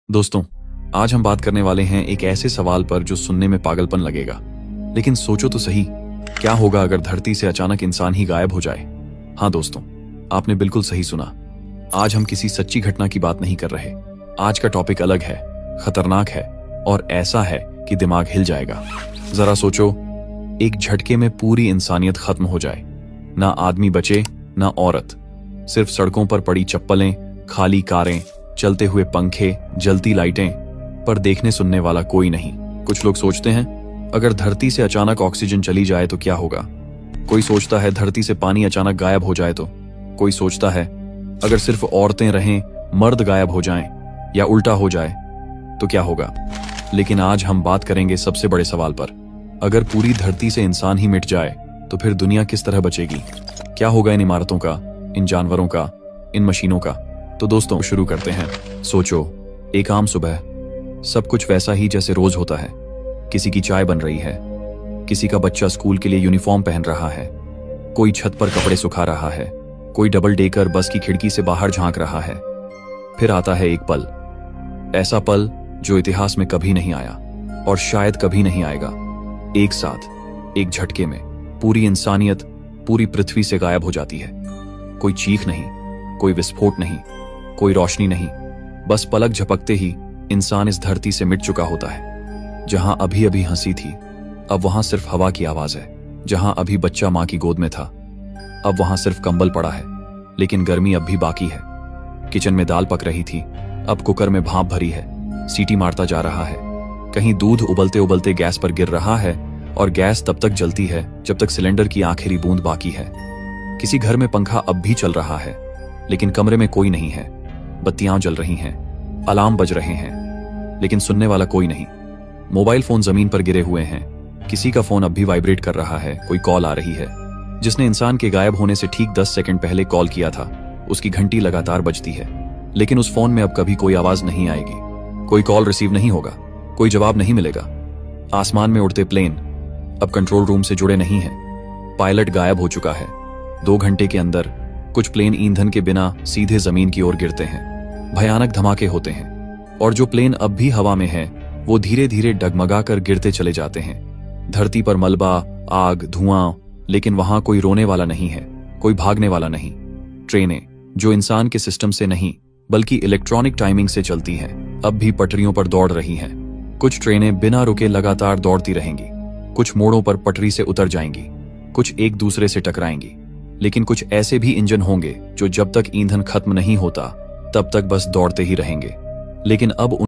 दोस्तों, आज हम बात करने वाले हैं एक ऐसे सवाल पर जो सुनने में पागलपन लगेगा, लेकिन सोचो तो सही, क्या होगा अगर धरती से अचानक इंसान ही गायब हो जाए। हाँ दोस्तों, आपने बिल्कुल सही सुना। आज हम किसी सच्ची घटना की बात नहीं कर रहे। आज का टॉपिक अलग है, खतरनाक है और ऐसा है कि दिमाग हिल जाएगा। जरा सोचो, एक झटके में पूरी इंसानियत खत्म हो जाए, ना आदमी बचे ना औरत, सिर्फ सड़कों पर पड़ी चप्पलें, खाली कारें, चलते हुए पंखे, जलती लाइटें, पर देखने सुनने वाला कोई नहीं। कुछ लोग सोचते हैं अगर धरती से अचानक ऑक्सीजन चली जाए तो क्या होगा। कोई सोचता है धरती से पानी अचानक गायब हो जाए तो। कोई सोचता है अगर सिर्फ औरतें रहें, मर्द गायब हो जाएं या उल्टा हो जाए तो क्या होगा। लेकिन आज हम बात करेंगे सबसे बड़े सवाल पर। अगर पूरी धरती से इंसान ही मिट जाए तो फिर दुनिया किस तरह बचेगी। क्या होगा इन इमारतों का, इन जानवरों का, इन मशीनों का। तो दोस्तों शुरू करते हैं। सोचो, एक आम सुबह, सब कुछ वैसा ही जैसे रोज होता है। किसी की चाय बन रही है, किसी का बच्चा स्कूल के लिए यूनिफॉर्म पहन रहा है, कोई छत पर कपड़े सुखा रहा है, कोई डबल डेकर बस की खिड़की से बाहर झांक रहा है। फिर आता है एक पल, ऐसा पल जो इतिहास में कभी नहीं आया और शायद कभी नहीं आएगा। एक साथ, एक झटके में पूरी इंसानियत पूरी पृथ्वी से गायब हो जाती है। कोई चीख नहीं, कोई विस्फोट नहीं, कोई रोशनी नहीं, बस पलक झपकते ही इंसान इस धरती से मिट चुका होता है। जहां अभी अभी हंसी थी, अब वहां सिर्फ हवा की आवाज है। जहां अभी बच्चा मां की गोद में था, अब वहां सिर्फ कंबल पड़ा है, लेकिन गर्मी अब भी बाकी है। किचन में दाल पक रही थी, अब कुकर में भाप भरी है, सीटी मारता जा रहा है। कहीं दूध उबलते उबलते गैस पर गिर रहा है और गैस तब तक जलती है जब तक सिलेंडर की आखिरी बूंद बाकी है। किसी घर में पंखा अब भी चल रहा है, लेकिन कमरे में कोई नहीं है। बत्तियां जल रही हैं, अलार्म बज रहे हैं, लेकिन सुनने वाला कोई नहीं। मोबाइल फोन जमीन पर गिरे हुए हैं, किसी का फोन अब भी वाइब्रेट कर रहा है, कोई कॉल आ रही है। जिसने इंसान के गायब होने से ठीक 10 सेकंड पहले कॉल किया था, उसकी घंटी लगातार बजती है, लेकिन उस फोन में अब कभी कोई आवाज नहीं आएगी। कोई कॉल रिसीव नहीं होगा, कोई जवाब नहीं मिलेगा। आसमान में उड़ते प्लेन अब कंट्रोल रूम से जुड़े नहीं हैं। पायलट गायब हो चुका है। 2 घंटे के अंदर कुछ प्लेन ईंधन के बिना सीधे जमीन की ओर गिरते हैं। भयानक धमाके होते हैं और जो प्लेन अब भी हवा में है वो धीरे धीरे डगमगा कर गिरते चले जाते हैं। धरती पर मलबा, आग, धुआं, लेकिन वहां कोई रोने वाला नहीं है, कोई भागने वाला नहीं। ट्रेनें जो इंसान के सिस्टम से नहीं बल्कि इलेक्ट्रॉनिक टाइमिंग से चलती हैं, अब भी पटरियों पर दौड़ रही हैं। कुछ ट्रेनें बिना रुके लगातार दौड़ती रहेंगी, कुछ मोड़ों पर पटरी से उतर जाएंगी, कुछ एक दूसरे से टकराएंगी, लेकिन कुछ ऐसे भी इंजन होंगे जो जब तक ईंधन खत्म नहीं होता तब तक बस दौड़ते ही रहेंगे। लेकिन अब